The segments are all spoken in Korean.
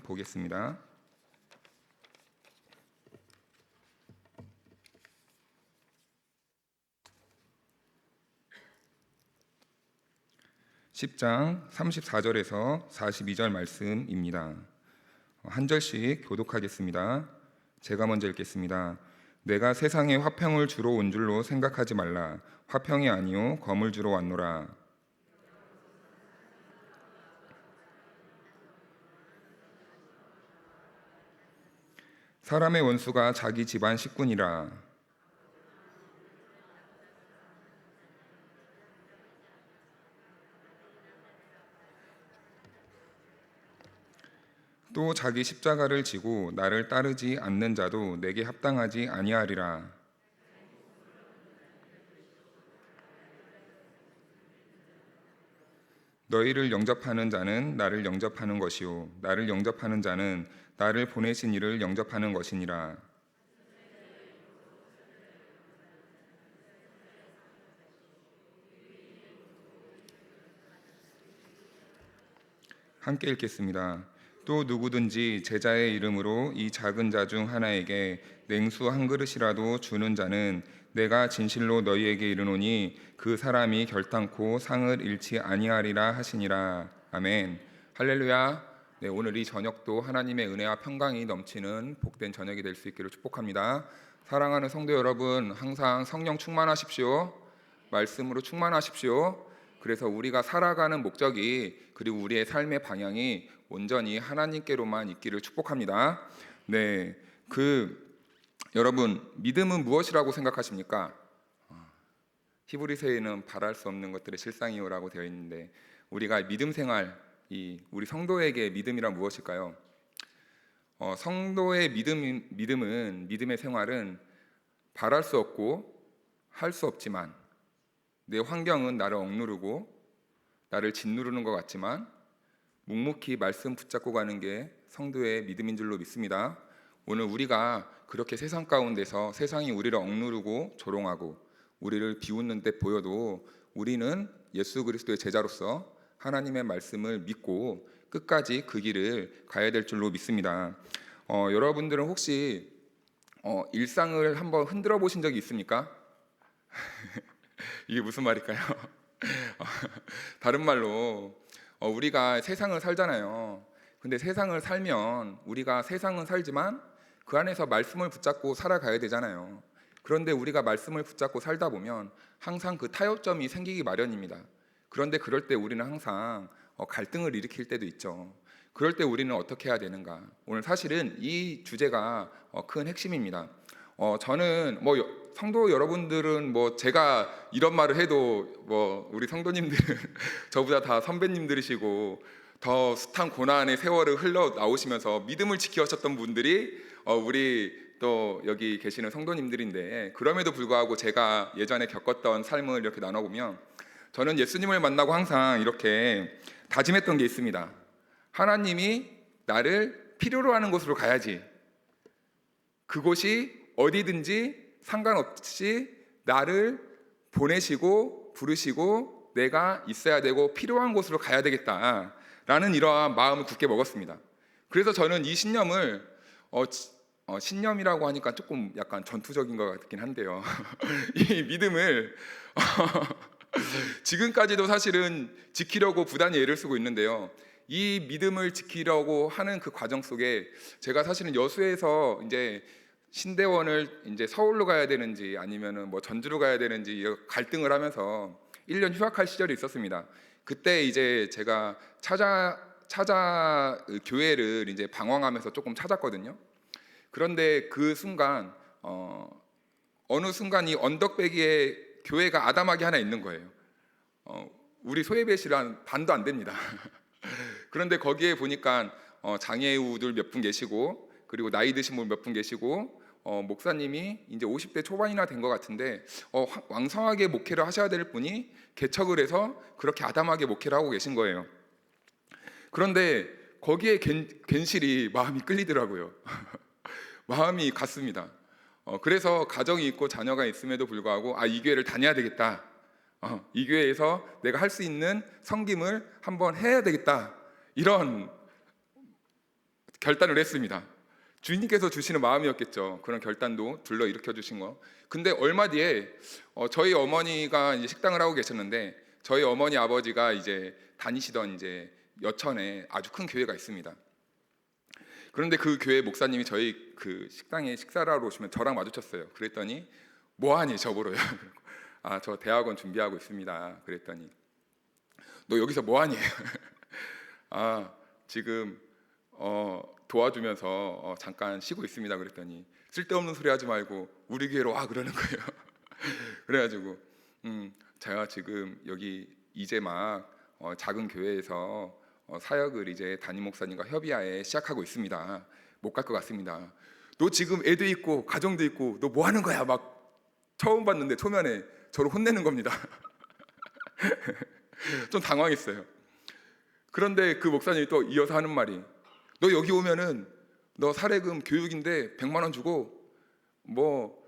보겠습니다. (10장) 34절에서 42절 말씀입니다. 한 절씩 교독하겠습니다. 제가 먼저 읽겠습니다. 내가 세상에 화평을 주러 온 줄로 생각하지 말라. 화평이 아니요 검을 주러 왔노라. 사람의 원수가 자기 집안 식군이라. 또 자기 십자가를 지고 나를 따르지 않는 자도 내게 합당하지 아니하리라. 너희를 영접하는 자는 나를 영접하는 것이요 나를 영접하는 자는 나를 보내신 이를 영접하는 것이니라. 함께 읽겠습니다. 또 누구든지 제자의 이름으로 이 작은 자 중 하나에게 냉수 한 그릇이라도 주는 자는 내가 진실로 너희에게 이르노니 그 사람이 결단코 상을 잃지 아니하리라 하시니라. 아멘. 할렐루야. 네, 오늘 이 저녁도 하나님의 은혜와 평강이 넘치는 복된 저녁이 될 수 있기를 축복합니다. 사랑하는 성도 여러분, 항상 성령 충만하십시오. 말씀으로 충만하십시오. 그래서 우리가 살아가는 목적이, 그리고 우리의 삶의 방향이 온전히 하나님께로만 있기를 축복합니다. 네, 여러분, 믿음은 무엇이라고 생각하십니까? 히브리서에는 바랄 수 없는 것들의 실상이요라고 되어 있는데, 우리가 믿음 생활, 우리 성도에게 믿음이란 무엇일까요? 성도의 믿음은, 믿음의 생활은 바랄 수 없고 할 수 없지만, 내 환경은 나를 억누르고 나를 짓누르는 것 같지만 묵묵히 말씀 붙잡고 가는 게 성도의 믿음인 줄로 믿습니다. 오늘 우리가 그렇게 세상 가운데서 세상이 우리를 억누르고 조롱하고 우리를 비웃는 데 보여도 우리는 예수 그리스도의 제자로서 하나님의 말씀을 믿고 끝까지 그 길을 가야 될 줄로 믿습니다. 여러분들은 혹시 일상을 한번 흔들어 보신 적이 있습니까? 이게 무슨 말일까요? 다른 말로 우리가 세상을 살잖아요. 근데 세상을 살면 우리가 세상은 살지만 그 안에서 말씀을 붙잡고 살아가야 되잖아요. 그런데 우리가 말씀을 붙잡고 살다 보면 항상 그 타협점이 생기기 마련입니다. 그런데 그럴 때 우리는 항상 갈등을 일으킬 때도 있죠. 그럴 때 우리는 어떻게 해야 되는가? 오늘 사실은 이 주제가 큰 핵심입니다. 저는 성도 여러분들은 제가 이런 말을 해도 우리 성도님들은 저보다 다 선배님들이시고 더 숱한 고난의 세월을 흘러 나오시면서 믿음을 지켜오셨던 분들이 우리 또 여기 계시는 성도님들인데, 그럼에도 불구하고 제가 예전에 겪었던 삶을 이렇게 나눠보면 저는 예수님을 만나고 항상 이렇게 다짐했던 게 있습니다. 하나님이 나를 필요로 하는 곳으로 가야지. 그곳이 어디든지 상관없이 나를 보내시고 부르시고 내가 있어야 되고 필요한 곳으로 가야 되겠다라는 이러한 마음을 굳게 먹었습니다. 그래서 저는 이 신념을 신념이라고 하니까 조금 약간 전투적인 것 같긴 한데요. 이 믿음을 지금까지도 사실은 지키려고 부단히 애를 쓰고 있는데요. 이 믿음을 지키려고 하는 그 과정 속에 제가 사실은 여수에서 이제 신대원을 이제 서울로 가야 되는지 아니면은 전주로 가야 되는지 갈등을 하면서 1년 휴학할 시절이 있었습니다. 그때 이제 제가 찾아 교회를 이제 방황하면서 조금 찾았거든요. 그런데 그 순간 어느 순간 이 언덕배기에 교회가 아담하게 하나 있는 거예요. 우리 소예배시란 반도 안 됩니다. 그런데 거기에 보니까 장애우들 몇 분 계시고, 그리고 나이 드신 분 몇 분 계시고, 목사님이 이제 50대 초반이나 된 것 같은데 왕성하게 목회를 하셔야 될 분이 개척을 해서 그렇게 아담하게 목회를 하고 계신 거예요. 그런데 거기에 괜시리 마음이 끌리더라고요. 마음이 갔습니다. 그래서 가정이 있고 자녀가 있음에도 불구하고 이 교회를 다녀야 되겠다. 이 교회에서 내가 할 수 있는 섬김을 한번 해야 되겠다. 이런 결단을 했습니다. 주님께서 주시는 마음이었겠죠. 그런 결단도 불러 일으켜 주신 거. 근데 얼마 뒤에 저희 어머니가 이제 식당을 하고 계셨는데 저희 어머니 아버지가 이제 다니시던 이제 여천에 아주 큰 교회가 있습니다. 그런데 그 교회 목사님이 저희 그 식당에 식사를 하러 오시면 저랑 마주쳤어요. 그랬더니 뭐하니 저보러요. 아, 저 대학원 준비하고 있습니다. 그랬더니 너 여기서 뭐하니? 아, 지금 도와주면서 잠깐 쉬고 있습니다. 그랬더니 쓸데없는 소리 하지 말고 우리 교회로 와 그러는 거예요. 그래가지고 제가 지금 여기 이제 막 작은 교회에서 사역을 이제 담임 목사님과 협의하에 시작하고 있습니다. 못 갈 것 같습니다. 너 지금 애도 있고 가정도 있고 너 뭐 하는 거야? 막 처음 봤는데 초면에 저를 혼내는 겁니다. 좀 당황했어요. 그런데 그 목사님이 또 이어서 하는 말이 너 여기 오면은 너 사례금 교육인데 100만 원 주고 뭐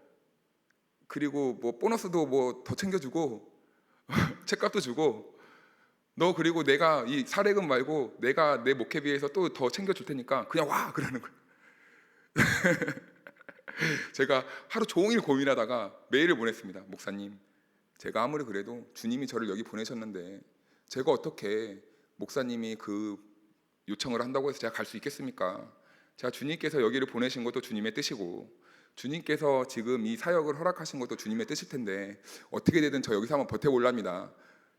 그리고 뭐 보너스도 뭐 더 챙겨주고 책값도 주고 너 그리고 내가 이 사례금 말고 내가 내 목회비에서 또 더 챙겨줄 테니까 그냥 와 그러는 거예요. 제가 하루 종일 고민하다가 메일을 보냈습니다. 목사님, 제가 아무리 그래도 주님이 저를 여기 보내셨는데 제가 어떻게 목사님이 그 요청을 한다고 해서 제가 갈 수 있겠습니까? 제가 주님께서 여기를 보내신 것도 주님의 뜻이고 주님께서 지금 이 사역을 허락하신 것도 주님의 뜻일 텐데 어떻게 되든 저 여기서 한번 버텨볼랍니다.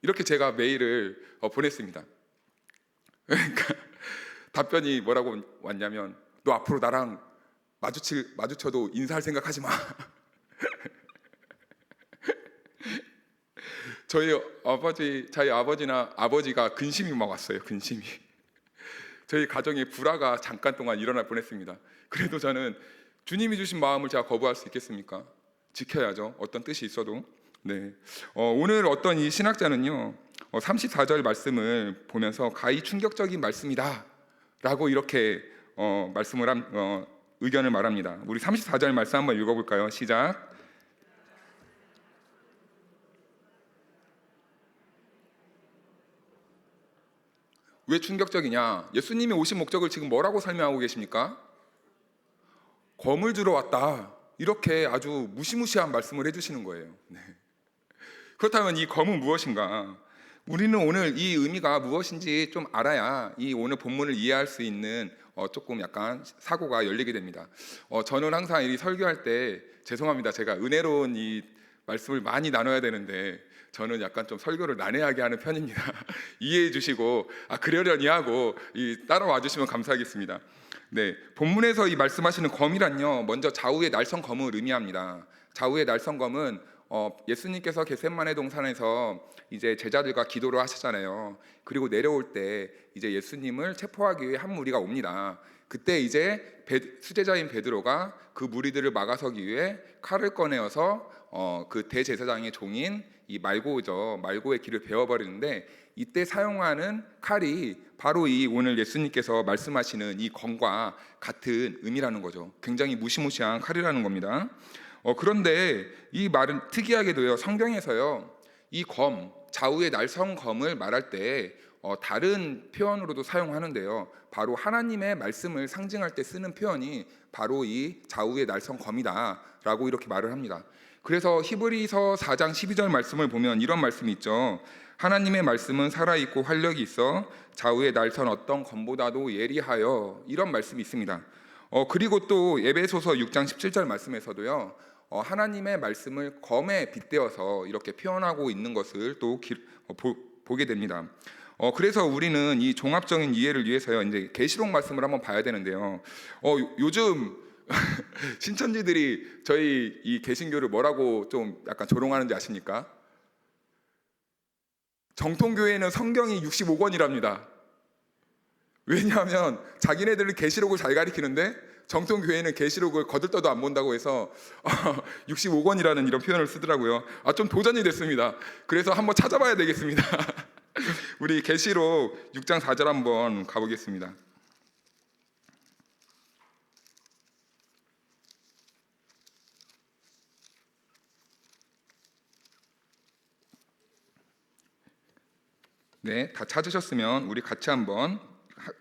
이렇게 제가 메일을 보냈습니다. 그러니까 답변이 뭐라고 왔냐면 너 앞으로 나랑 마주쳐도 인사할 생각하지 마. 저희 아버지나 아버지가 근심이 막 왔어요. 근심이. 저희 가정에 불화가 잠깐 동안 일어날 뻔했습니다. 그래도 저는 주님이 주신 마음을 제가 거부할 수 있겠습니까? 지켜야죠. 어떤 뜻이 있어도. 네. 오늘 어떤 이 신학자는요 34절 말씀을 보면서 가히 충격적인 말씀이다 라고 이렇게 의견을 말합니다. 우리 34절 말씀 한번 읽어볼까요? 시작. 왜 충격적이냐? 예수님이 오신 목적을 지금 뭐라고 설명하고 계십니까? 검을 주러 왔다, 이렇게 아주 무시무시한 말씀을 해주시는 거예요. 네. 그렇다면 이 검은 무엇인가? 우리는 오늘 이 의미가 무엇인지 좀 알아야 이 오늘 본문을 이해할 수 있는 조금 약간 사고가 열리게 됩니다. 저는 항상 이 설교할 때 죄송합니다. 제가 은혜로운 이 말씀을 많이 나눠야 되는데 저는 약간 좀 설교를 난해하게 하는 편입니다. 이해해 주시고 그러려니 하고 따라와 주시면 감사하겠습니다. 네, 본문에서 이 말씀하시는 검이란요 먼저 좌우의 날선 검을 의미합니다. 좌우의 날선 검은 예수님께서 겟세마네 동산에서 이제 제자들과 기도를 하셨잖아요. 그리고 내려올 때 이제 예수님을 체포하기 위해 한 무리가 옵니다. 그때 이제 수제자인 베드로가 그 무리들을 막아서기 위해 칼을 꺼내어서 그 대제사장의 종인 이 말고죠. 말고의 길을 베어버리는데 이때 사용하는 칼이 바로 이 오늘 예수님께서 말씀하시는 이 검과 같은 의미라는 거죠. 굉장히 무시무시한 칼이라는 겁니다. 그런데 이 말은 특이하게도요 성경에서요 이 검, 좌우의 날선 검을 말할 때 다른 표현으로도 사용하는데요 바로 하나님의 말씀을 상징할 때 쓰는 표현이 바로 이 좌우의 날선 검이다 라고 이렇게 말을 합니다. 그래서 히브리서 4장 12절 말씀을 보면 이런 말씀이 있죠. 하나님의 말씀은 살아있고 활력이 있어 좌우의 날선 어떤 검보다도 예리하여, 이런 말씀이 있습니다. 그리고 또 에베소서 6장 17절 말씀에서도요 하나님의 말씀을 검에 빗대어서 이렇게 표현하고 있는 것을 또 보게 됩니다. 그래서 우리는 이 종합적인 이해를 위해서요 이제 계시록 말씀을 한번 봐야 되는데요. 요즘 신천지들이 저희 이 개신교를 뭐라고 좀 약간 조롱하는지 아십니까? 정통교회는 성경이 65권이랍니다. 왜냐하면 자기네들은 계시록을 잘 가리키는데 정통교회는 계시록을 거들떠도 안 본다고 해서 65권이라는 이런 표현을 쓰더라고요. 좀 도전이 됐습니다. 그래서 한번 찾아봐야 되겠습니다. 우리 계시록 6장 4절 한번 가보겠습니다. 네, 다 찾으셨으면 우리 같이 한번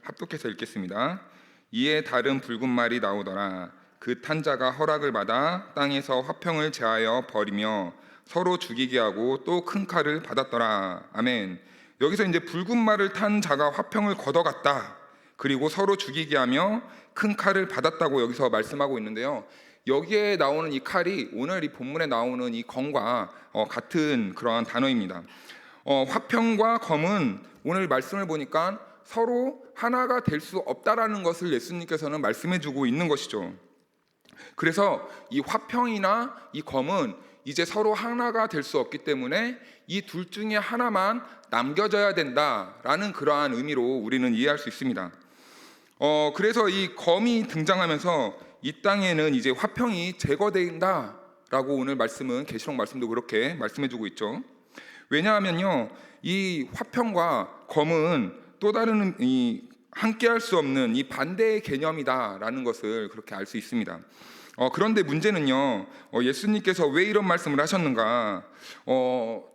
합독해서 읽겠습니다. 이에 다른 붉은 말이 나오더라. 그 탄 자가 허락을 받아 땅에서 화평을 제하여 버리며 서로 죽이게 하고 또 큰 칼을 받았더라. 아멘. 여기서 이제 붉은 말을 탄 자가 화평을 걷어갔다. 그리고 서로 죽이게 하며 큰 칼을 받았다고 여기서 말씀하고 있는데요. 여기에 나오는 이 칼이 오늘 이 본문에 나오는 이 검과 같은 그러한 단어입니다. 화평과 검은 오늘 말씀을 보니까 서로 하나가 될 수 없다라는 것을 예수님께서는 말씀해주고 있는 것이죠. 그래서 이 화평이나 이 검은 이제 서로 하나가 될 수 없기 때문에 이 둘 중에 하나만 남겨져야 된다라는 그러한 의미로 우리는 이해할 수 있습니다. 그래서 이 검이 등장하면서 이 땅에는 이제 화평이 제거된다라고 오늘 말씀은 계시록 말씀도 그렇게 말씀해주고 있죠. 왜냐하면요, 이 화평과 검은 또 다른 이 함께할 수 없는 이 반대의 개념이다라는 것을 그렇게 알 수 있습니다. 그런데 문제는요, 예수님께서 왜 이런 말씀을 하셨는가?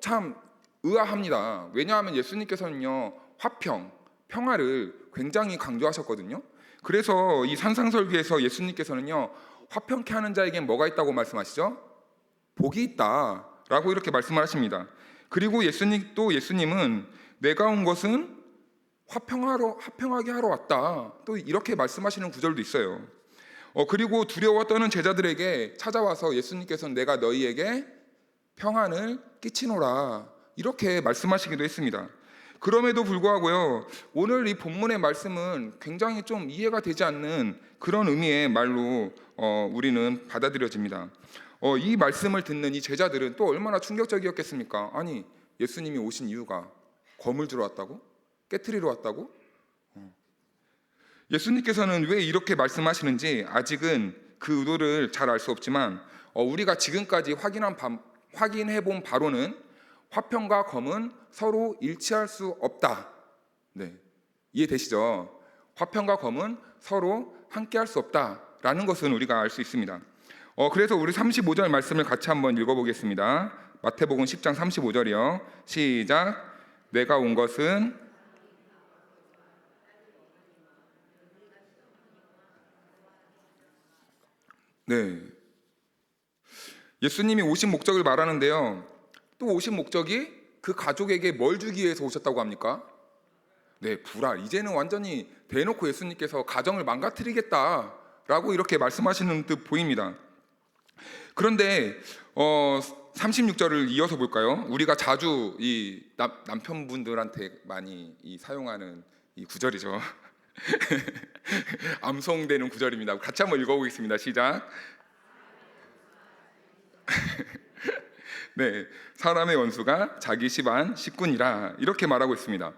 참 의아합니다. 왜냐하면 예수님께서는요, 화평, 평화를 굉장히 강조하셨거든요. 그래서 이 산상설교에서 예수님께서는요, 화평케 하는 자에겐 뭐가 있다고 말씀하시죠? 복이 있다라고 이렇게 말씀을 하십니다. 그리고 예수님은 내가 온 것은 화평하게 하러 왔다, 또 이렇게 말씀하시는 구절도 있어요. 그리고 두려워 떠는 제자들에게 찾아와서 예수님께서는 내가 너희에게 평안을 끼치노라 이렇게 말씀하시기도 했습니다. 그럼에도 불구하고요, 오늘 이 본문의 말씀은 굉장히 좀 이해가 되지 않는 그런 의미의 말로 우리는 받아들여집니다. 이 말씀을 듣는 이 제자들은 또 얼마나 충격적이었겠습니까? 아니, 예수님이 오신 이유가 검을 들어 왔다고? 깨트리러 왔다고? 예수님께서는 왜 이렇게 말씀하시는지 아직은 그 의도를 잘 알 수 없지만 우리가 지금까지 확인해 본 바로는 화평과 검은 서로 일치할 수 없다. 네, 이해되시죠? 화평과 검은 서로 함께할 수 없다라는 것은 우리가 알 수 있습니다. 그래서 우리 35절 말씀을 같이 한번 읽어보겠습니다. 마태복음 10장 35절이요. 시작. 내가 온 것은 네, 예수님이 오신 목적을 말하는데요. 또 오신 목적이 그 가족에게 뭘 주기 위해서 오셨다고 합니까? 네, 불알. 이제는 완전히 대놓고 예수님께서 가정을 망가뜨리겠다라고 이렇게 말씀하시는 듯 보입니다. 그런데 36절을 이어서 볼까요? 우리가 자주 이 남편분들한테 많이 사용하는 이 구절이죠. 암송되는 구절입니다. 같이 한번 읽어보겠습니다. 시작. 네, 사람의 원수가 자기 집안 식구니라 이렇게 말하고 있습니다.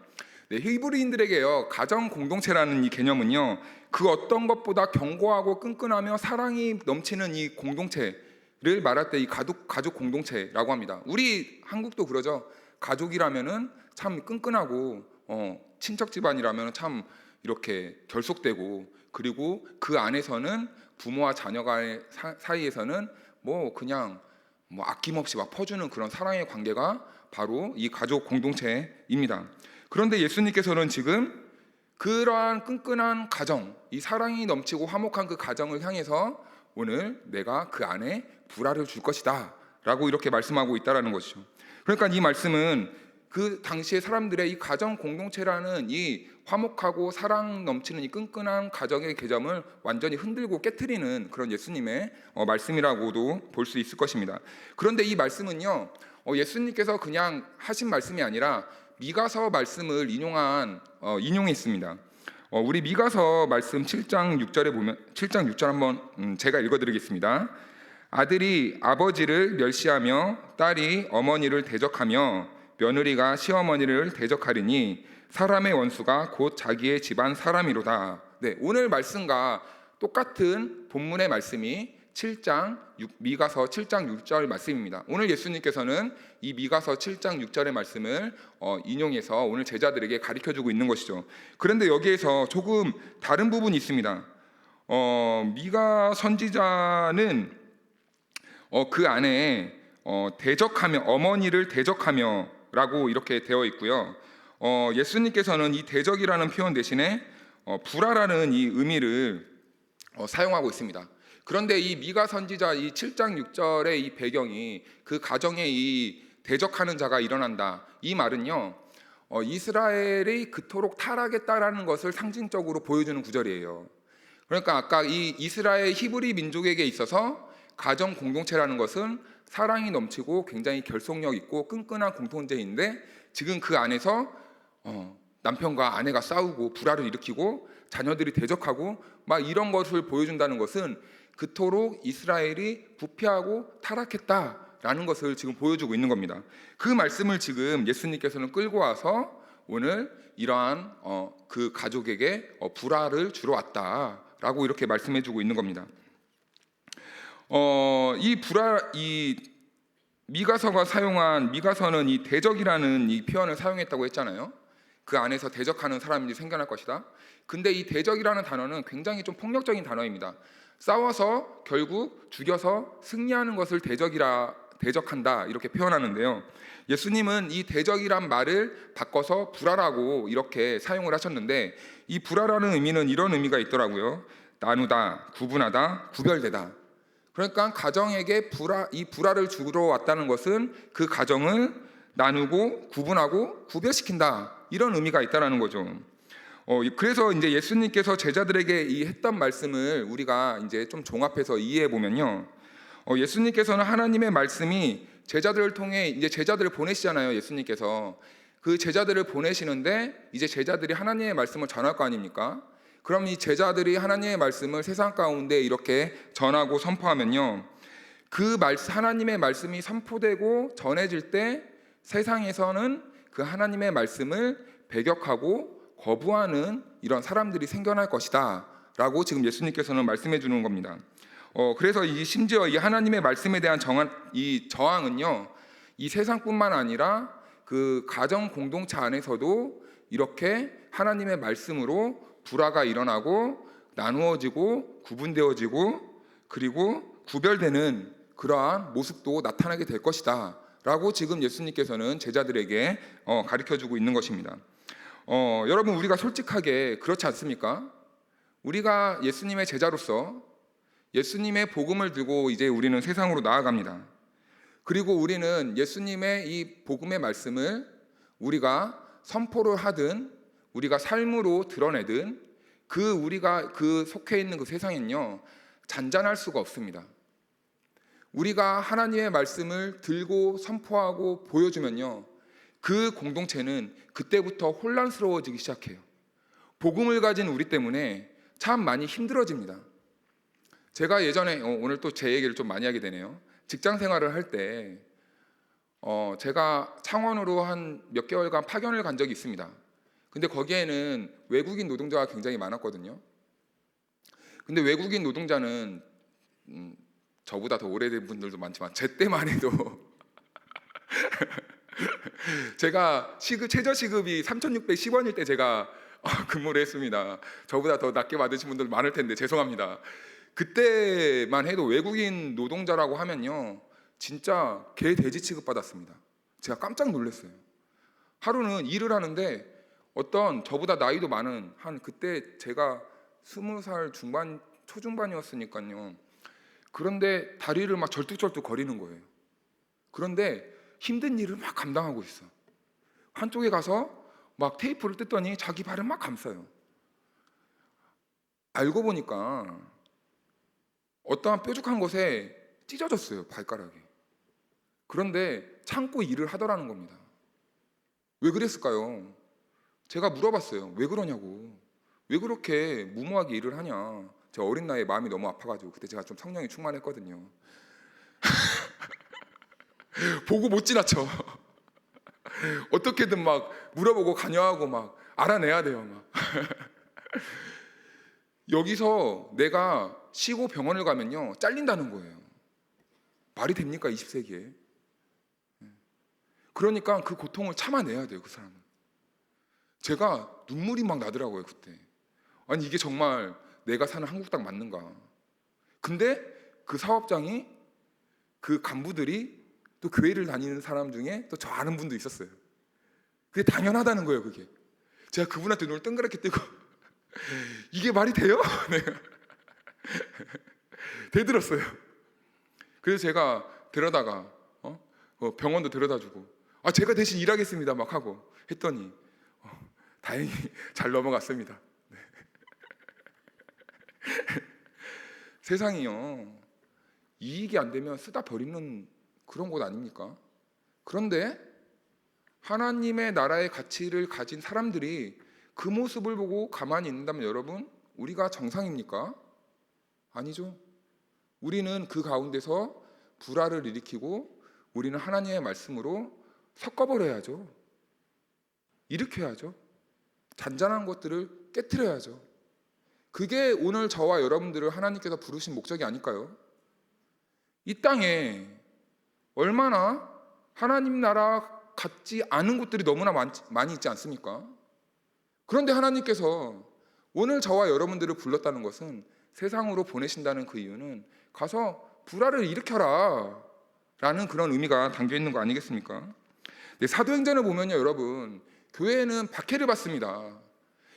네, 히브리인들에게요, 가정 공동체라는 이 개념은요, 그 어떤 것보다 견고하고 끈끈하며 사랑이 넘치는 이 공동체를 말할 때 이 가족 공동체라고 합니다. 우리 한국도 그러죠. 가족이라면은 참 끈끈하고 친척 집안이라면 참 이렇게 결속되고, 그리고 그 안에서는 부모와 자녀가 사이에서는 그냥 아낌없이 막 퍼주는 그런 사랑의 관계가 바로 이 가족 공동체입니다. 그런데 예수님께서는 지금 그러한 끈끈한 가정, 이 사랑이 넘치고 화목한 그 가정을 향해서 오늘 내가 그 안에 불화를 줄 것이다 라고 이렇게 말씀하고 있다는 것이죠. 그러니까 이 말씀은 그 당시의 사람들의 이 가정 공동체라는 이 화목하고 사랑 넘치는 이 끈끈한 가정의 개념을 완전히 흔들고 깨트리는 그런 예수님의 말씀이라고도 볼 수 있을 것입니다. 그런데 이 말씀은요, 예수님께서 그냥 하신 말씀이 아니라 미가서 말씀을 인용했습니다. 우리 미가서 말씀 7장 6절에 보면 7장 6절 한번 제가 읽어드리겠습니다. 아들이 아버지를 멸시하며 딸이 어머니를 대적하며 며느리가 시어머니를 대적하리니 사람의 원수가 곧 자기의 집안 사람이로다. 네, 오늘 말씀과 똑같은 본문의 말씀이 미가서 7장 6절 말씀입니다. 오늘 예수님께서는 이 미가서 7장 6절의 말씀을 인용해서 오늘 제자들에게 가르쳐주고 있는 것이죠. 그런데 여기에서 조금 다른 부분이 있습니다. 미가 선지자는 그 안에 대적하며, 어머니를 대적하며 라고 이렇게 되어 있고요. 예수님께서는 이 대적이라는 표현 대신에 불화라는 이 의미를 사용하고 있습니다. 그런데 이 미가 선지자 이 7장 6절의 이 배경이 그 가정에 이 대적하는 자가 일어난다. 이 말은요. 이스라엘이 그토록 타락했다라는 것을 상징적으로 보여주는 구절이에요. 그러니까 아까 이 이스라엘 히브리 민족에게 있어서 가정 공동체라는 것은 사랑이 넘치고 굉장히 결속력 있고 끈끈한 공동체인데 지금 그 안에서 남편과 아내가 싸우고 불화를 일으키고 자녀들이 대적하고 막 이런 것을 보여준다는 것은 그토록 이스라엘이 부패하고 타락했다라는 것을 지금 보여주고 있는 겁니다. 그 말씀을 지금 예수님께서는 끌고 와서 오늘 이러한 그 가족에게 불화를 주러 왔다라고 이렇게 말씀해주고 있는 겁니다. 이 미가서가 사용한 미가서는 이 대적이라는 이 표현을 사용했다고 했잖아요. 그 안에서 대적하는 사람이 생겨날 것이다. 근데 이 대적이라는 단어는 굉장히 좀 폭력적인 단어입니다. 싸워서 결국 죽여서 승리하는 것을 대적한다 이렇게 표현하는데요. 예수님은 이 대적이란 말을 바꿔서 불화라고 이렇게 사용을 하셨는데 이 불화라는 의미는 이런 의미가 있더라고요. 나누다, 구분하다, 구별되다. 그러니까 가정에게 이 불화를 주러 왔다는 것은 그 가정을 나누고 구분하고 구별시킨다 이런 의미가 있다라는 거죠. 그래서 이제 예수님께서 제자들에게 이 했던 말씀을 우리가 이제 좀 종합해서 이해해 보면요. 예수님께서는 하나님의 말씀이 제자들을 통해 이제 제자들을 보내시잖아요. 예수님께서 그 제자들을 보내시는데 이제 제자들이 하나님의 말씀을 전할 거 아닙니까? 그럼 이 제자들이 하나님의 말씀을 세상 가운데 이렇게 전하고 선포하면요. 그 하나님의 말씀이 선포되고 전해질 때 세상에서는 그 하나님의 말씀을 배격하고 거부하는 이런 사람들이 생겨날 것이다 라고 지금 예수님께서는 말씀해 주는 겁니다. 그래서 심지어 이 하나님의 말씀에 대한 이 저항은요, 이 세상뿐만 아니라 그 가정 공동체 안에서도 이렇게 하나님의 말씀으로 불화가 일어나고 나누어지고 구분되어지고 그리고 구별되는 그러한 모습도 나타나게 될 것이다 라고 지금 예수님께서는 제자들에게 가르쳐주고 있는 것입니다. 여러분, 우리가 솔직하게 그렇지 않습니까? 우리가 예수님의 제자로서 예수님의 복음을 들고 이제 우리는 세상으로 나아갑니다. 그리고 우리는 예수님의 이 복음의 말씀을 우리가 선포를 하든 우리가 삶으로 드러내든 우리가 속해 있는 그 세상엔요 잔잔할 수가 없습니다. 우리가 하나님의 말씀을 들고 선포하고 보여주면요 그 공동체는 그때부터 혼란스러워지기 시작해요. 복음을 가진 우리 때문에 참 많이 힘들어집니다. 제가 예전에 오늘 또 제 얘기를 좀 많이 하게 되네요. 직장 생활을 할 때 제가 창원으로 한 몇 개월간 파견을 간 적이 있습니다. 근데 거기에는 외국인 노동자가 굉장히 많았거든요. 근데 외국인 노동자는 저보다 더 오래된 분들도 많지만 제 때만 해도 제가 최저 시급이 3,610원일 때 제가 근무를 했습니다. 저보다 더 낮게 받으신 분들 많을 텐데 죄송합니다. 그때만 해도 외국인 노동자라고 하면요 진짜 개 돼지 취급 받았습니다. 제가 깜짝 놀랐어요. 하루는 일을 하는데 어떤 저보다 나이도 많은 그때 제가 20살 중반 초중반이었으니까요. 그런데 다리를 막 절뚝절뚝 거리는 거예요. 그런데 힘든 일을 막 감당하고 있어. 한쪽에 가서 막 테이프를 뜯더니 자기 발을 막 감싸요. 알고 보니까 어떠한 뾰족한 곳에 찢어졌어요, 발가락이. 그런데 참고 일을 하더라는 겁니다. 왜 그랬을까요? 제가 물어봤어요. 왜 그러냐고. 왜 그렇게 무모하게 일을 하냐. 제가 어린 나이에 마음이 너무 아파가지고 그때 제가 좀 성령이 충만했거든요. 보고 못 지나쳐. 어떻게든 막 물어보고 관여하고 막 알아내야 돼요. 막. 여기서 내가 쉬고 병원을 가면요 잘린다는 거예요. 말이 됩니까 20세기에? 그러니까 그 고통을 참아내야 돼요, 그 사람은. 제가 눈물이 막 나더라고요 그때. 아니 이게 정말 내가 사는 한국 땅 맞는가? 근데 그 사업장이 그 간부들이 또 교회를 다니는 사람 중에 또 저 아는 분도 있었어요. 그게 당연하다는 거예요. 그게 제가 그분한테 눈을 뜬그랗게 뜨고 이게 말이 돼요? 내가 대들었어요. 그래서 제가 데려다가 병원도 데려다주고 제가 대신 일하겠습니다 막 하고 했더니 다행히 잘 넘어갔습니다. 네. 세상이요, 이익이 안 되면 쓰다 버리는 그런 곳 아닙니까? 그런데 하나님의 나라의 가치를 가진 사람들이 그 모습을 보고 가만히 있는다면 여러분, 우리가 정상입니까? 아니죠. 우리는 그 가운데서 불화를 일으키고 우리는 하나님의 말씀으로 섞어버려야죠. 일으켜야죠. 잔잔한 것들을 깨트려야죠. 그게 오늘 저와 여러분들을 하나님께서 부르신 목적이 아닐까요? 이 땅에 얼마나 하나님 나라 같지 않은 곳들이 너무나 많이 있지 않습니까? 그런데 하나님께서 오늘 저와 여러분들을 불렀다는 것은, 세상으로 보내신다는 그 이유는 가서 불화를 일으켜라 라는 그런 의미가 담겨 있는 거 아니겠습니까? 네, 사도행전을 보면요 여러분, 교회에는 박해를 받습니다.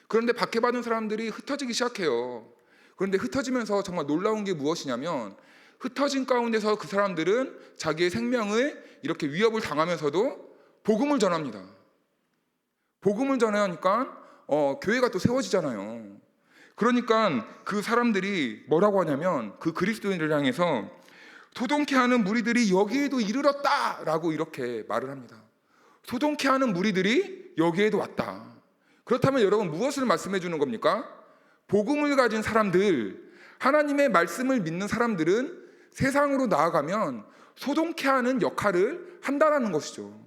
그런데 박해받은 사람들이 흩어지기 시작해요. 그런데 흩어지면서 정말 놀라운 게 무엇이냐면, 흩어진 가운데서 그 사람들은 자기의 생명을 이렇게 위협을 당하면서도 복음을 전합니다. 복음을 전하니까 교회가 또 세워지잖아요. 그러니까 그 사람들이 뭐라고 하냐면, 그 그리스도인들을 향해서 소동케 하는 무리들이 여기에도 이르렀다라고 이렇게 말을 합니다. 소동케 하는 무리들이 여기에도 왔다. 그렇다면 여러분, 무엇을 말씀해 주는 겁니까? 복음을 가진 사람들, 하나님의 말씀을 믿는 사람들은 세상으로 나아가면 소동케 하는 역할을 한다라는 것이죠.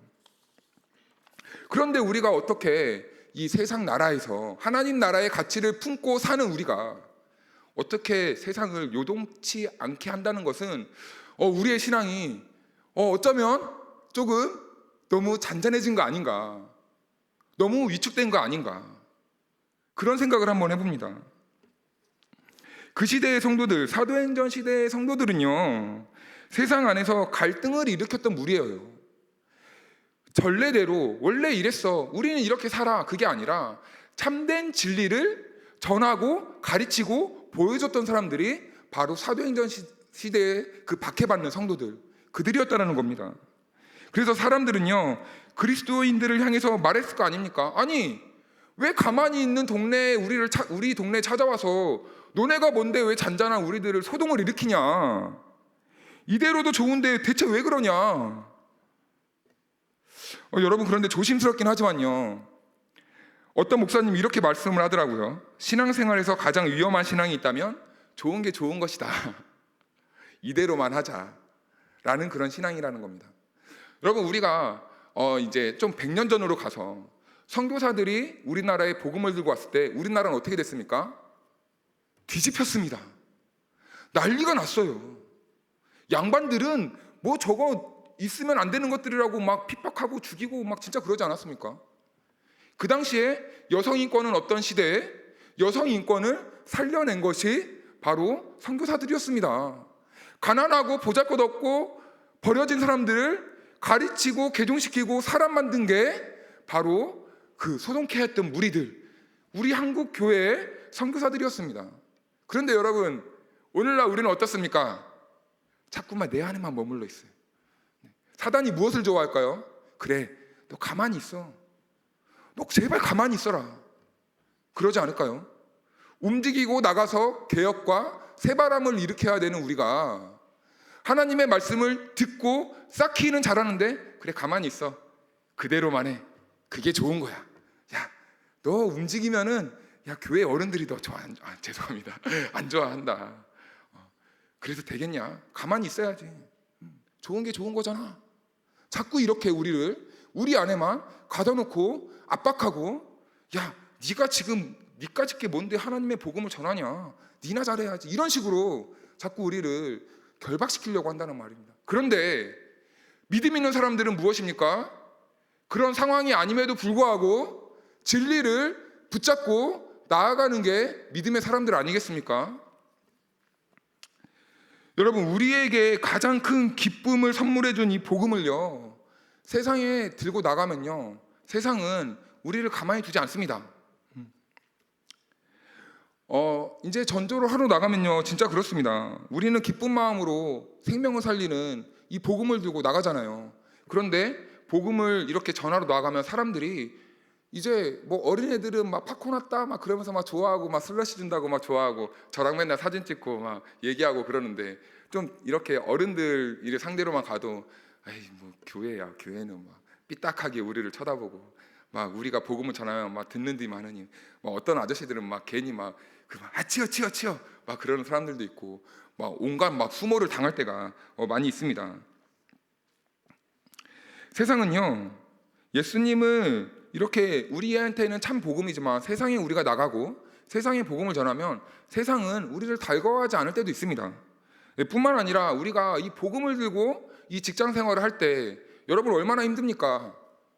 그런데 우리가 어떻게 이 세상 나라에서 하나님 나라의 가치를 품고 사는 우리가 어떻게 세상을 요동치 않게 한다는 것은 우리의 신앙이 어쩌면 조금 너무 잔잔해진 거 아닌가, 너무 위축된 거 아닌가, 그런 생각을 한번 해봅니다. 그 시대의 성도들, 사도행전 시대의 성도들은요, 세상 안에서 갈등을 일으켰던 무리예요. 전례대로 원래 이랬어, 우리는 이렇게 살아, 그게 아니라 참된 진리를 전하고 가르치고 보여줬던 사람들이 바로 사도행전 시대의 그 박해받는 성도들, 그들이었다는 겁니다. 그래서 사람들은요, 그리스도인들을 향해서 말했을 거 아닙니까? 아니, 왜 가만히 있는 동네에 우리 동네에 찾아와서 너네가 뭔데 왜 잔잔한 우리들을 소동을 일으키냐, 이대로도 좋은데 대체 왜 그러냐. 여러분, 그런데 조심스럽긴 하지만요, 어떤 목사님이 이렇게 말씀을 하더라고요. 신앙생활에서 가장 위험한 신앙이 있다면 좋은 게 좋은 것이다, 이대로만 하자라는 그런 신앙이라는 겁니다. 여러분, 우리가 이제 좀 100년 전으로 가서 선교사들이 우리나라에 복음을 들고 왔을 때 우리나라는 어떻게 됐습니까? 뒤집혔습니다. 난리가 났어요. 양반들은 뭐 저거 있으면 안 되는 것들이라고 막 핍박하고 죽이고 막 진짜 그러지 않았습니까? 그 당시에 여성 인권은 어떤 시대에 여성 인권을 살려낸 것이 바로 선교사들이었습니다. 가난하고 보잘것없고 버려진 사람들을 가르치고 개종시키고 사람 만든 게 바로 그 소동케 했던 무리들, 우리 한국 교회의 선교사들이었습니다. 그런데 여러분, 오늘날 우리는 어떻습니까? 자꾸만 내 안에만 머물러 있어요. 사단이 무엇을 좋아할까요? 그래, 너 가만히 있어, 너 제발 가만히 있어라, 그러지 않을까요? 움직이고 나가서 개혁과 새바람을 일으켜야 되는 우리가 하나님의 말씀을 듣고 쌓기는 잘하는데, 그래 가만히 있어, 그대로만 해, 그게 좋은 거야. 야, 너 움직이면은 교회 어른들이 너 죄송합니다, 안 좋아한다. 그래서 되겠냐? 가만히 있어야지. 좋은 게 좋은 거잖아. 자꾸 이렇게 우리 안에만 가둬놓고 압박하고, 야, 네가 지금 니까짓 게 뭔데 하나님의 복음을 전하냐, 니나 잘해야지, 이런 식으로 자꾸 우리를 결박시키려고 한다는 말입니다. 그런데 믿음 있는 사람들은 무엇입니까? 그런 상황이 아님에도 불구하고 진리를 붙잡고 나아가는 게 믿음의 사람들 아니겠습니까? 여러분, 우리에게 가장 큰 기쁨을 선물해 준 이 복음을요, 세상에 들고 나가면요, 세상은 우리를 가만히 두지 않습니다. 이제 전도를 하러 나가면요, 진짜 그렇습니다. 우리는 기쁜 마음으로 생명을 살리는 이 복음을 들고 나가잖아요. 그런데 복음을 이렇게 전하러 나가면 사람들이 이제 뭐 어린애들은 막 팝콘 왔다 막 그러면서 막 좋아하고 막 슬러시 준다고 막 좋아하고 저랑 맨날 사진 찍고 막 얘기하고 그러는데, 좀 이렇게 어른들 이를 상대로만 가도 에이 뭐 교회야, 교회는 막 삐딱하게 우리를 쳐다보고 막 우리가 복음을 전하면 막 듣는 디 많으니 막 어떤 아저씨들은 막 괜히 막 치어 막 그러는 사람들도 있고 막 온갖 막 수모를 당할 때가 많이 있습니다. 세상은요, 예수님을 이렇게 우리한테는 참 복음이지만 세상에 우리가 나가고 세상에 복음을 전하면 세상은 우리를 달궈하지 않을 때도 있습니다. 뿐만 아니라 우리가 이 복음을 들고 이 직장 생활을 할 때 여러분 얼마나 힘듭니까?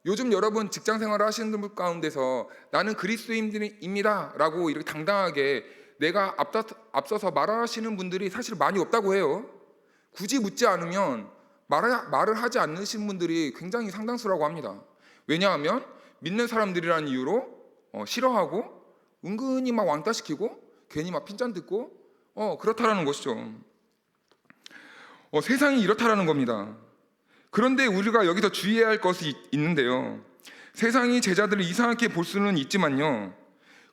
요즘 여러분 직장 생활을 하시는 분 가운데서 나는 그리스도인입니다 라고 이렇게 당당하게 내가 앞서서 말하시는 분들이 사실 많이 없다고 해요. 굳이 묻지 않으면 말을 하지 않으신 분들이 굉장히 상당수라고 합니다. 왜냐하면 믿는 사람들이라는 이유로 싫어하고 은근히 막 왕따시키고 괜히 막 핀잔 듣고 그렇다라는 것이죠. 세상이 이렇다라는 겁니다. 그런데 우리가 여기서 주의해야 할 것이 있는데요, 세상이 제자들을 이상하게 볼 수는 있지만요,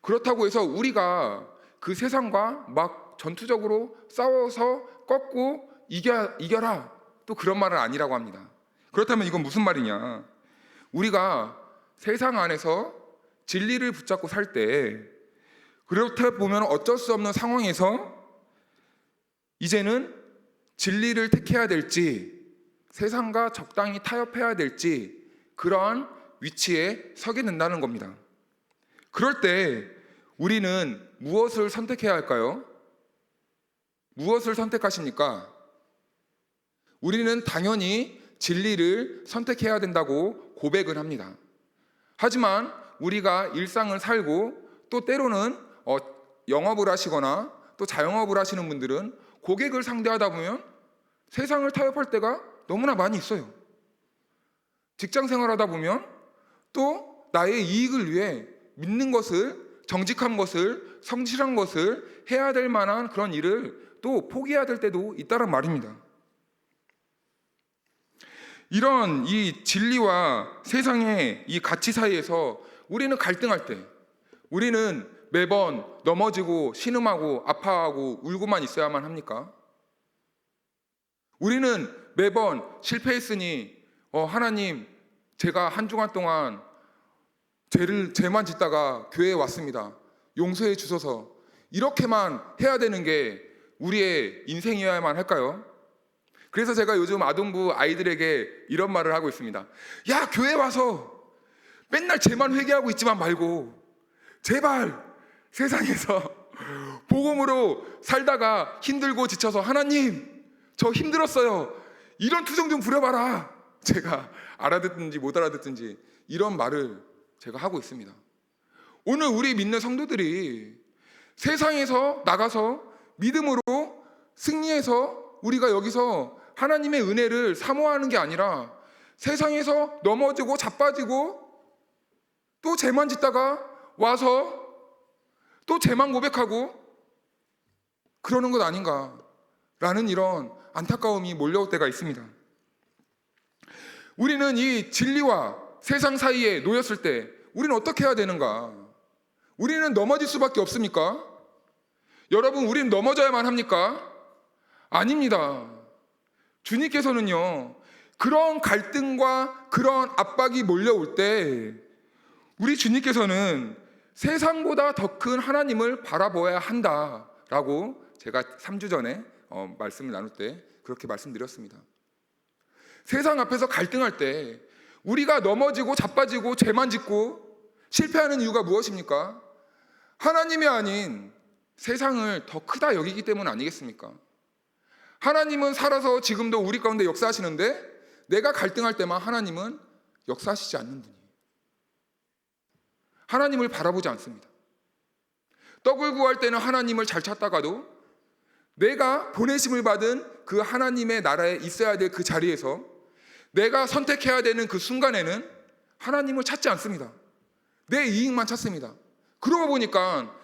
그렇다고 해서 우리가 그 세상과 막 전투적으로 싸워서 꺾고 이겨라 또 그런 말은 아니라고 합니다. 그렇다면 이건 무슨 말이냐, 우리가 세상 안에서 진리를 붙잡고 살 때 그렇다 보면 어쩔 수 없는 상황에서 이제는 진리를 택해야 될지 세상과 적당히 타협해야 될지 그러한 위치에 서게 된다는 겁니다. 그럴 때 우리는 무엇을 선택해야 할까요? 무엇을 선택하십니까? 우리는 당연히 진리를 선택해야 된다고 고백을 합니다. 하지만 우리가 일상을 살고 또 때로는 영업을 하시거나 또 자영업을 하시는 분들은 고객을 상대하다 보면 세상을 타협할 때가 너무나 많이 있어요. 직장 생활하다 보면 또 나의 이익을 위해 믿는 것을, 정직한 것을, 성실한 것을 해야 될 만한 그런 일을 또 포기해야 될 때도 있다는 말입니다. 이런 이 진리와 세상의 이 가치 사이에서 우리는 갈등할 때 우리는 매번 넘어지고 신음하고 아파하고 울고만 있어야만 합니까? 우리는 매번 실패했으니 하나님 제가 한 주간 동안 죄만 짓다가 교회에 왔습니다, 용서해 주소서, 이렇게만 해야 되는 게 우리의 인생이어야만 할까요? 그래서 제가 요즘 아동부 아이들에게 이런 말을 하고 있습니다. 야, 교회 와서 맨날 죄만 회개하고 있지만 말고 제발 세상에서 복음으로 살다가 힘들고 지쳐서 하나님 저 힘들었어요, 이런 투정 좀 부려봐라. 제가 알아듣든지 못 알아듣든지 이런 말을 제가 하고 있습니다. 오늘 우리 믿는 성도들이 세상에서 나가서 믿음으로 승리해서 우리가 여기서 하나님의 은혜를 사모하는 게 아니라 세상에서 넘어지고 자빠지고 또 죄만 짓다가 와서 또 죄만 고백하고 그러는 것 아닌가라는 이런 안타까움이 몰려올 때가 있습니다. 우리는 이 진리와 세상 사이에 놓였을 때 우리는 어떻게 해야 되는가? 우리는 넘어질 수밖에 없습니까? 여러분, 우리는 넘어져야만 합니까? 아닙니다. 주님께서는요, 그런 갈등과 그런 압박이 몰려올 때 우리 주님께서는 세상보다 더 큰 하나님을 바라보아야 한다라고 제가 3주 전에 말씀을 나눌 때 그렇게 말씀드렸습니다. 세상 앞에서 갈등할 때 우리가 넘어지고 자빠지고 죄만 짓고 실패하는 이유가 무엇입니까? 하나님이 아닌 세상을 더 크다 여기기 때문 아니겠습니까? 하나님은 살아서 지금도 우리 가운데 역사하시는데 내가 갈등할 때만 하나님은 역사하시지 않는 분이에요. 하나님을 바라보지 않습니다. 떡을 구할 때는 하나님을 잘 찾다가도 내가 보내심을 받은 그 하나님의 나라에 있어야 될 그 자리에서 내가 선택해야 되는 그 순간에는 하나님을 찾지 않습니다. 내 이익만 찾습니다. 그러고 보니까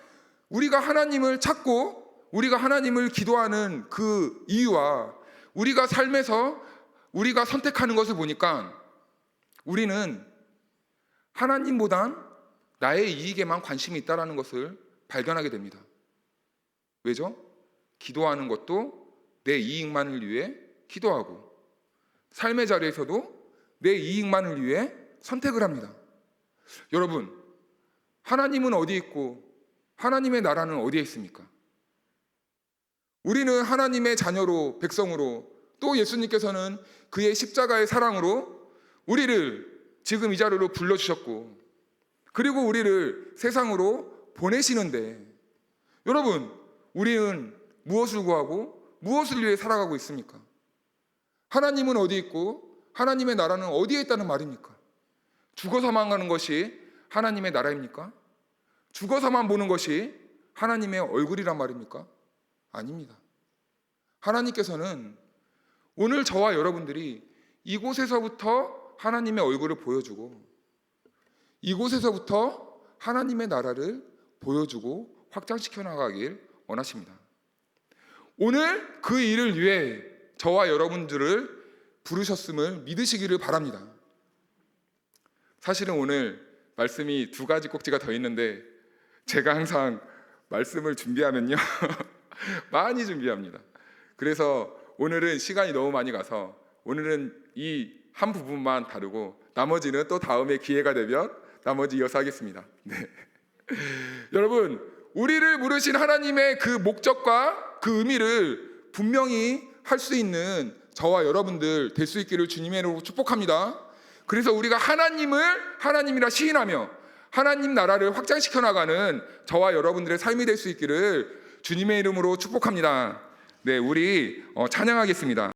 우리가 하나님을 찾고 우리가 하나님을 기도하는 그 이유와 우리가 삶에서 우리가 선택하는 것을 보니까 우리는 하나님보단 나의 이익에만 관심이 있다는 것을 발견하게 됩니다. 왜죠? 기도하는 것도 내 이익만을 위해 기도하고 삶의 자리에서도 내 이익만을 위해 선택을 합니다. 여러분, 하나님은 어디 있고 하나님의 나라는 어디에 있습니까? 우리는 하나님의 자녀로, 백성으로, 또 예수님께서는 그의 십자가의 사랑으로 우리를 지금 이 자리로 불러주셨고, 그리고 우리를 세상으로 보내시는데, 여러분, 우리는 무엇을 구하고 무엇을 위해 살아가고 있습니까? 하나님은 어디 있고 하나님의 나라는 어디에 있다는 말입니까? 죽어서만 가는 것이 하나님의 나라입니까? 죽어서만 보는 것이 하나님의 얼굴이란 말입니까? 아닙니다. 하나님께서는 오늘 저와 여러분들이 이곳에서부터 하나님의 얼굴을 보여주고 이곳에서부터 하나님의 나라를 보여주고 확장시켜 나가길 원하십니다. 오늘 그 일을 위해 저와 여러분들을 부르셨음을 믿으시기를 바랍니다. 사실은 오늘 말씀이 2가지 꼭지가 더 있는데 제가 항상 말씀을 준비하면요 많이 준비합니다. 그래서 오늘은 시간이 너무 많이 가서 오늘은 이 한 부분만 다루고 나머지는 또 다음에 기회가 되면 나머지 이어서 하겠습니다. 네. 여러분, 우리를 부르신 하나님의 그 목적과 그 의미를 분명히 할 수 있는 저와 여러분들 될 수 있기를 주님의 이름으로 축복합니다. 그래서 우리가 하나님을 하나님이라 시인하며 하나님 나라를 확장시켜 나가는 저와 여러분들의 삶이 될 수 있기를 주님의 이름으로 축복합니다. 네, 우리 찬양하겠습니다.